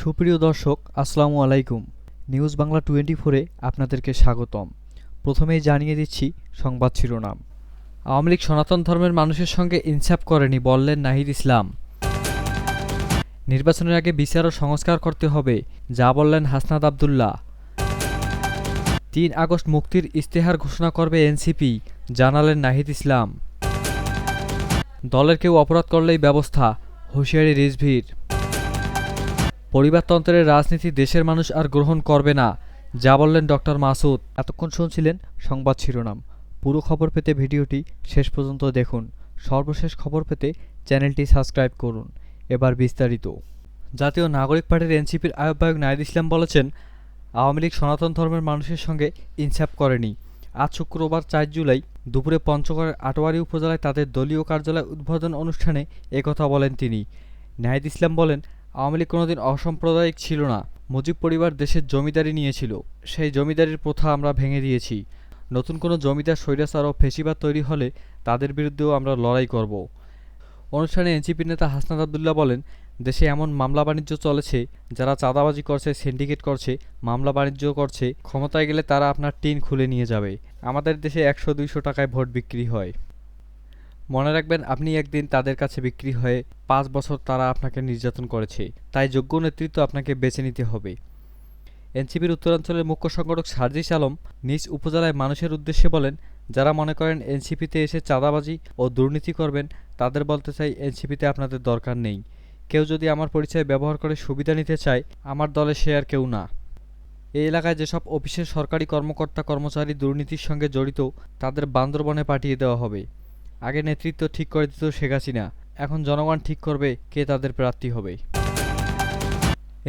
সুপ্রিয় দর্শক, আসসালামু আলাইকুম। নিউজ বাংলা 24-এ আপনাদেরকে স্বাগতম। প্রথমেই জানিয়ে দিচ্ছি সংবাদ শিরোনাম। আওয়ামী লীগ সনাতন ধর্মের মানুষের সঙ্গে ইনসাফ করেনি, বললেন নাহিদ ইসলাম। নির্বাচনের আগে বিচার ও সংস্কার করতে হবে, যা বললেন হাসনাত আবদুল্লাহ। ৩ আগস্ট মুক্তির ইশতেহার ঘোষণা করবে এনসিপি, জানালেন নাহিদ ইসলাম। দলের কেউ অপরাধ করলেই ব্যবস্থা, হুঁশিয়ারি রিজভীর। পরিবারতন্ত্রের রাজনীতি দেশের মানুষ আর গ্রহণ করবে না, যা বললেন ডক্টর মাসুদ। এতক্ষণ শুনছিলেন সংবাদ শিরোনাম। পুরো খবর পেতে ভিডিওটি শেষ পর্যন্ত দেখুন। সর্বশেষ খবর পেতে চ্যানেলটি সাবস্ক্রাইব করুন। এবার বিস্তারিত। জাতীয় নাগরিক পার্টির এনসিপির আহ্বায়ক নাহিদ ইসলাম বলেছেন, আওয়ামী লীগ সনাতন ধর্মের মানুষের সঙ্গে ইনসাফ করেনি। আজ শুক্রবার ৪ জুলাই দুপুরে পঞ্চগড়ের আটোয়ারী উপজেলায় তাদের দলীয় কার্যালয় উদ্বোধন অনুষ্ঠানে একথা বলেন তিনি। নাহিদ ইসলাম বলেন, আওয়ামী লীগ কোনোদিন অসাম্প্রদায়িক ছিল না। মুজিব পরিবার দেশের জমিদারি নিয়েছিল, সেই জমিদারির প্রথা আমরা ভেঙে দিয়েছি। নতুন কোনো জমিদার, স্বৈরাচার ও ফ্যাসিবাদ তৈরি হলে তাদের বিরুদ্ধেও আমরা লড়াই করব। অনুষ্ঠানে এনসিপি নেতা হাসনাত আবদুল্লাহ বলেন, দেশে এমন মামলা বাণিজ্য চলেছে, যারা চাঁদাবাজি করছে, সিন্ডিকেট করছে, মামলা বাণিজ্য করছে, ক্ষমতায় গেলে তারা আপনার টিন খুলে নিয়ে যাবে। আমাদের দেশে ১০০-২০০ টাকায় ভোট বিক্রি হয়। মনে রাখবেন, আপনি একদিন তাদের কাছে বিক্রি হয়ে ৫ বছর তারা আপনাকে নির্যাতন করেছে। তাই যোগ্য নেতৃত্ব আপনাকে বেছে নিতে হবে। এনসিপির উত্তরাঞ্চলের মুখ্য সংগঠক সার্জিস আলম নিজ উপজেলায় মানুষের উদ্দেশ্যে বলেন, যারা মনে করেন এনসিপিতে এসে চাঁদাবাজি ও দুর্নীতি করবেন, তাদের বলতে চাই, এনসিপিতে আপনাদের দরকার নেই। কেউ যদি আমার পরিচয় ব্যবহার করে সুবিধা নিতে চায়, আমার দলে সে আর কেউ না। এই এলাকায় যেসব অফিসের সরকারি কর্মকর্তা কর্মচারী দুর্নীতির সঙ্গে জড়িত, তাদের বান্দরবনে পাঠিয়ে দেওয়া হবে। আগে নেতৃত্ব ঠিক করে দিত শেখ হাসিনা, এখন জনগণ ঠিক করবে কে তাদের প্রার্থী হবে।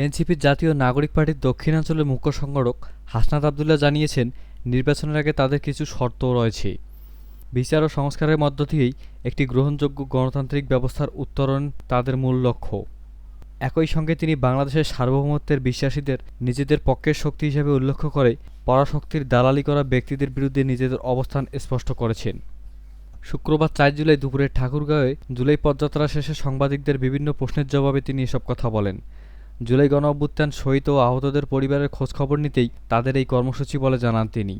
এনসিপির জাতীয় নাগরিক পার্টির দক্ষিণাঞ্চলের মুখ্য সংগঠক হাসনাত আবদুল্লাহ জানিয়েছেন, নির্বাচনের আগে তাদের কিছু শর্ত রয়েছে। বিচার ও সংস্কারের মধ্য দিয়েই একটি গ্রহণযোগ্য গণতান্ত্রিক ব্যবস্থার উত্তরণ তাদের মূল লক্ষ্য। একই সঙ্গে তিনি বাংলাদেশের সার্বভৌমত্বের বিশ্বাসীদের নিজেদের পক্ষের শক্তি হিসেবে উল্লেখ করে পরাশক্তির দালালি করা ব্যক্তিদের বিরুদ্ধে নিজেদের অবস্থান স্পষ্ট করেছেন। শুক্রবার ৪ জুলাই দুপুরে ঠাকুরগাঁওয়ে জুলাই পদযাত্রা শেষে সাংবাদিকদের বিভিন্ন প্রশ্নের জবাবে তিনি এসব কথা বলেন। জুলাই গণঅভ্যুত্থান শহীদ ও আহতদের পরিবারের খোঁজখবর নিতেই তাদের এই কর্মসূচি বলে জানান তিনি।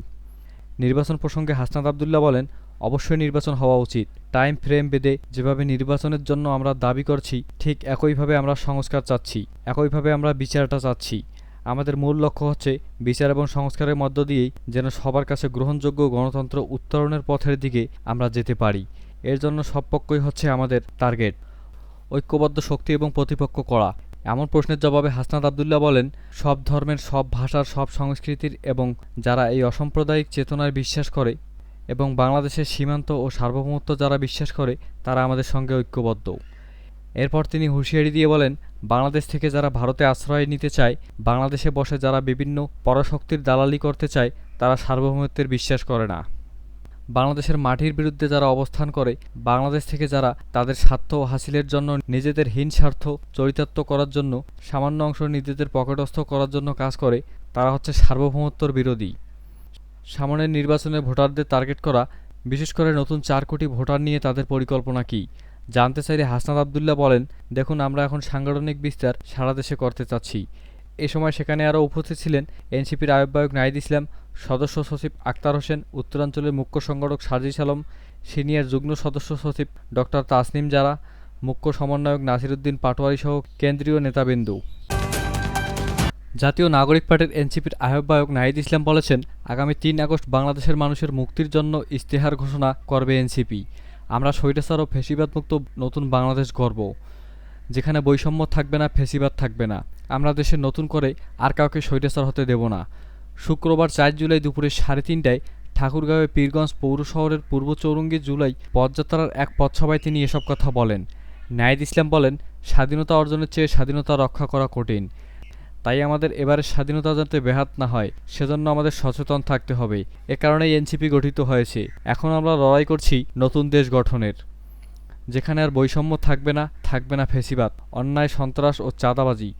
নির্বাচন প্রসঙ্গে হাসনাত আবদুল্লাহ বলেন, অবশ্যই নির্বাচন হওয়া উচিত। টাইম ফ্রেম বেঁধে যেভাবে নির্বাচনের জন্য আমরা দাবি করছি, ঠিক একইভাবে আমরা সংস্কার চাচ্ছি, একইভাবে আমরা বিচারটা চাচ্ছি। আমাদের মূল লক্ষ্য হচ্ছে বিচার এবং সংস্কারের মধ্য দিয়েই যেন সবার কাছে গ্রহণযোগ্য গণতন্ত্র উত্তরণের পথের দিকে আমরা যেতে পারি। এর জন্য সব পক্ষই হচ্ছে আমাদের টার্গেট। ঐক্যবদ্ধ শক্তি এবং প্রতিপক্ষ করা। এমন প্রশ্নের জবাবে হাসনাত আবদুল্লাহ বলেন, সব ধর্মের, সব ভাষার, সব সংস্কৃতির এবং যারা এই অসাম্প্রদায়িক চেতনায় বিশ্বাস করে এবং বাংলাদেশের সীমান্ত ও সার্বভৌমত্ব যারা বিশ্বাস করে, তারা আমাদের সঙ্গে ঐক্যবদ্ধ। এরপর তিনি হুঁশিয়ারি দিয়ে বলেন, বাংলাদেশ থেকে যারা ভারতে আশ্রয় নিতে চায়, বাংলাদেশে বসে যারা বিভিন্ন পরাশক্তির দালালি করতে চায়, তারা সার্বভৌমত্বের বিশ্বাস করে না। বাংলাদেশের মাটির বিরুদ্ধে যারা অবস্থান করে, বাংলাদেশ থেকে যারা তাদের স্বার্থ হাসিলের জন্য, নিজেদের হীন স্বার্থ চরিতার্থ করার জন্য, সামান্য অংশ নিজেদের পকেটস্থ করার জন্য কাজ করে, তারা হচ্ছে সার্বভৌমত্বর বিরোধী। সামনের নির্বাচনে ভোটারদের টার্গেট করা, বিশেষ করে নতুন ৪ কোটি ভোটার নিয়ে তাদের পরিকল্পনা কী জানতে চাইলে হাসনাত আবদুল্লাহ বলেন, দেখুন, আমরা এখন সাংগঠনিক বিস্তার সারা দেশে করতে চাচ্ছি। এ সময় সেখানে আরও উপস্থিত ছিলেন এনসিপির আহ্বায়ক নাহিদ ইসলাম, সদস্য সচিব আক্তার হোসেন, উত্তরাঞ্চলের মুখ্য সংগঠক সার্জিস আলম, সিনিয়র যুগ্ম সদস্য সচিব ডক্টর তাসনিম জারা, মুখ্য সমন্বয়ক নাসিরউদ্দিন পাটোয়ারীসহ কেন্দ্রীয় নেতাবৃন্দ। জাতীয় নাগরিক পার্টির এনসিপির আহ্বায়ক নাহিদ ইসলাম বলেছেন, আগামী ৩ আগস্ট বাংলাদেশের মানুষের মুক্তির জন্য ইশতেহার ঘোষণা করবে এনসিপি। আমরা স্বৈরাচার ও ফ্যাসিবাদমুক্ত নতুন বাংলাদেশ গড়ব, যেখানে বৈষম্য থাকবে না, ফ্যাসিবাদ থাকবে না। আমরা দেশে নতুন করে আর কাউকে স্বৈরাচার হতে দেব না। শুক্রবার ৪ জুলাই দুপুরে ৩:৩০টায় ঠাকুরগাঁওয়ে পীরগঞ্জ পৌর শহরের পূর্ব চৌরঙ্গী জুলাই পদযাত্রার এক পথসভায় তিনি এসব কথা বলেন। নাহিদ ইসলাম বলেন, স্বাধীনতা অর্জনের চেয়ে স্বাধীনতা রক্ষা করা কঠিন। তাই আমাদের এবারের স্বাধীনতা যাতে ব্যাহত না হয়, সেজন্য আমাদের সচেতন থাকতে হবে। এ কারণেই এনসিপি গঠিত হয়েছে। এখন আমরা লড়াই করছি নতুন দেশ গঠনের, যেখানে আর বৈষম্য থাকবে না, থাকবে না ফ্যাসিবাদ, অন্যায়, সন্ত্রাস ও চাঁদাবাজি।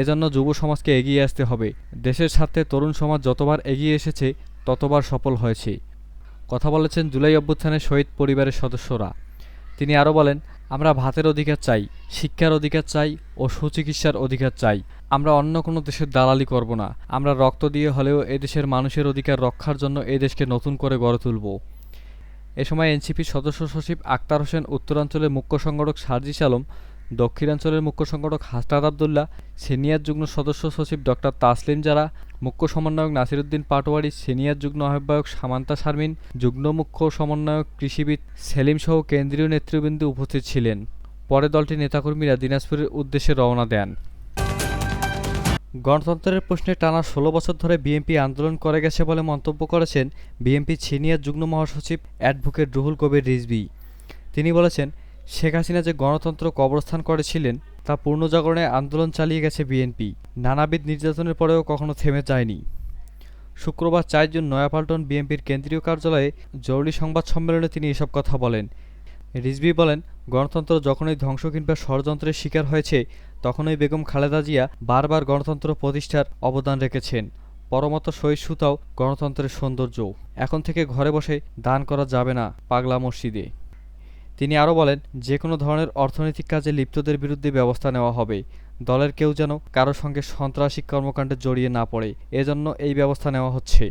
এজন্য যুব সমাজকে এগিয়ে আসতে হবে। দেশের স্বার্থে তরুণ সমাজ যতবার এগিয়ে এসেছে, ততবার সফল হয়েছে। কথা বলেছেন জুলাই অভ্যুত্থানের শহীদ পরিবারের সদস্যরা। তিনি আরও বলেন, আমরা ভাতের অধিকার চাই, শিক্ষার অধিকার চাই ও সুচিকিৎসার অধিকার চাই। আমরা অন্য কোনো দেশের দালালি করব না। আমরা রক্ত দিয়ে হলেও এদেশের মানুষের অধিকার রক্ষার জন্য এদেশকে নতুন করে গড়ে তুলব। এ সময় এনসিপির সদস্য সচিব আক্তার হোসেন, উত্তরাঞ্চলের মুখ্য সংগঠক সার্জিস আলম, দক্ষিণাঞ্চলের মুখ্য সংগঠক হাসনাত আবদুল্লাহ, সিনিয়র যুগ্ম সদস্য সচিব ডক্টর তাসলিম জারা, মুখ্য সমন্বয়ক নাসিরউদ্দিন পাটোয়ারি, সিনিয়র যুগ্ম আহ্বায়ক সামান্তা শারমিন, যুগ্ম মুখ্য সমন্বয়ক কৃষিবিদ সেলিম সহ কেন্দ্রীয় নেতৃবৃন্দ উপস্থিত ছিলেন। পরে দলটির নেতাকর্মীরা দিনাজপুরের উদ্দেশ্যে রওনা দেন। গণতন্ত্রের প্রশ্নে টানা ১৬ বছর ধরে বিএনপি আন্দোলন করে গেছে বলে মন্তব্য করেছেন বিএনপির সিনিয়র যুগ্ম মহাসচিব অ্যাডভোকেট রুহুল কবির রিজভী। তিনি বলেছেন, শেখ হাসিনা যে গণতন্ত্র কবরস্থান করেছিলেন তা পুনর্জাগরণে আন্দোলন চালিয়ে গেছে বিএনপি। নানাবিধ নির্যাতনের পরেও কখনো থেমে যায়নি। শুক্রবার ৪ জুন নয়াপল্টন বিএনপির কেন্দ্রীয় কার্যালয়ে জরুরি সংবাদ সম্মেলনে তিনি এসব কথা বলেন। রিজভী বলেন, গণতন্ত্র যখনই ধ্বংস কিংবা ষড়যন্ত্রের শিকার হয়েছে তখনই বেগম খালেদা জিয়া বারবার গণতন্ত্র প্রতিষ্ঠার অবদান রেখেছেন। পরমত সহিষ্ণুতাও গণতন্ত্রের সৌন্দর্য। এখন থেকে ঘরে বসে দান করা যাবে না পাগলা মসজিদে। তিনি আরও বলেন, যে কোনো ধরনের অর্থনৈতিক কাজে লিপ্তদের বিরুদ্ধে ব্যবস্থা নেওয়া হবে। দলের কেউ যেন কারো সঙ্গে সন্ত্রাসী কর্মকাণ্ডে জড়িয়ে না পড়ে, এজন্য এই ব্যবস্থা নেওয়া হচ্ছে।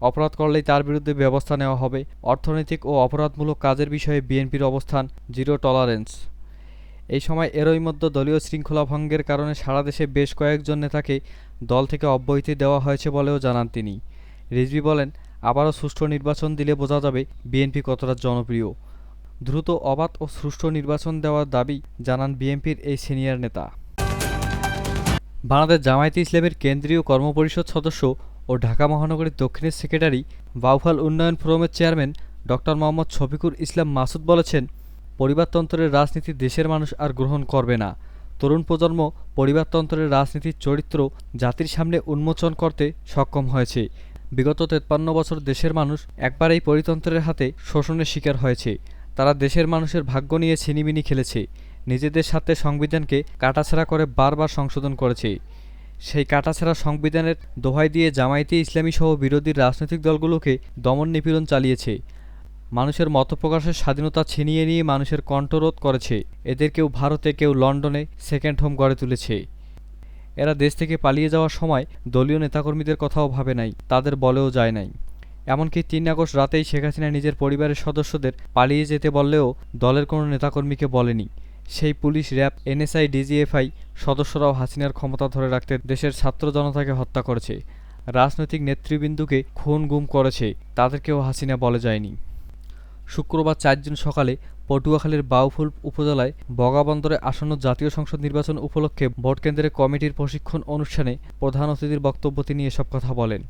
অপরাধ করলেই তার বিরুদ্ধে ব্যবস্থা নেওয়া হবে। অর্থনৈতিক ও অপরাধমূলক কাজের বিষয়ে বিএনপির অবস্থান জিরো টলারেন্স। এই সময় এরই মধ্যে দলীয় শৃঙ্খলা ভঙ্গের কারণে সারা দেশে বেশ কয়েকজন নেতাকে দল থেকে অব্যাহতি দেওয়া হয়েছে বলেও জানান তিনি। রিজভী বলেন, আবারও সুষ্ঠু নির্বাচন দিলে বোঝা যাবে বিএনপি কতটা জনপ্রিয়। দ্রুত, অবাধ ও সুষ্ঠু নির্বাচন দেওয়ার দাবি জানান বিএনপির এই সিনিয়র নেতা। বাংলাদেশ জামায়াতে ইসলামীর কেন্দ্রীয় কর্মপরিষদ সদস্য ও ঢাকা মহানগরীর দক্ষিণের সেক্রেটারি, বাউফল উন্নয়ন ফোরামের চেয়ারম্যান ডক্টর মোহাম্মদ শফিকুর ইসলাম মাসুদ বলেছেন, পরিবারতন্ত্রের রাজনীতি দেশের মানুষ আর গ্রহণ করবে না। তরুণ প্রজন্ম পরিবারতন্ত্রের রাজনীতির চরিত্র জাতির সামনে উন্মোচন করতে সক্ষম হয়েছে। বিগত ৫৩ বছর দেশের মানুষ একবার এই পরিতন্ত্রের হাতে শোষণের শিকার হয়েছে। তারা দেশের মানুষের ভাগ্য নিয়ে ছিনিমিনি খেলেছে। নিজেদের স্বার্থে সংবিধানকে কাটাছেঁড়া করে বারবার সংশোধন করেছে। সেই কাটাছেঁড়া সংবিধানের দোহাই দিয়ে জামায়াতে ইসলামী সহ বিরোধী রাজনৈতিক দলগুলোকে দমন নিপীড়ন চালিয়েছে। মানুষের মতপ্রকাশের স্বাধীনতা ছিনিয়ে নিয়ে মানুষের কণ্ঠরোধ করেছে। এদের কেউ ভারতে, কেউ লন্ডনে সেকেন্ড হোম গড়ে তুলেছে। এরা দেশ থেকে পালিয়ে যাওয়ার সময় দলীয় নেতাকর্মীদের কথাও ভাবে নাই, তাদের বলেও যায় নাই। এমনকি ৩ আগস্ট রাতেই শেখ হাসিনা নিজের পরিবারের সদস্যদের পালিয়ে যেতে বললেও দলের কোনো নেতাকর্মীকে বলেনি। সেই পুলিশ, র্যাব, এনএসআই, ডিজিএফআই সদস্যরাও হাসিনার ক্ষমতা ধরে রাখতে দেশের ছাত্র জনতাকে হত্যা করেছে। রাজনৈতিক নেতৃবৃন্দকে খুন গুম করেছে, তাদেরকেও হাসিনা বলে যায়নি। শুক্রবার ৪ জুন সকালে পটুয়াখালীর বাউফল উপজেলায় বগাবন্দরে আসন্ন জাতীয় সংসদ নির্বাচন উপলক্ষে ভোটকেন্দ্রে কমিটির প্রশিক্ষণ অনুষ্ঠানে প্রধান অতিথির বক্তব্যে তিনি এসব কথা বলেন।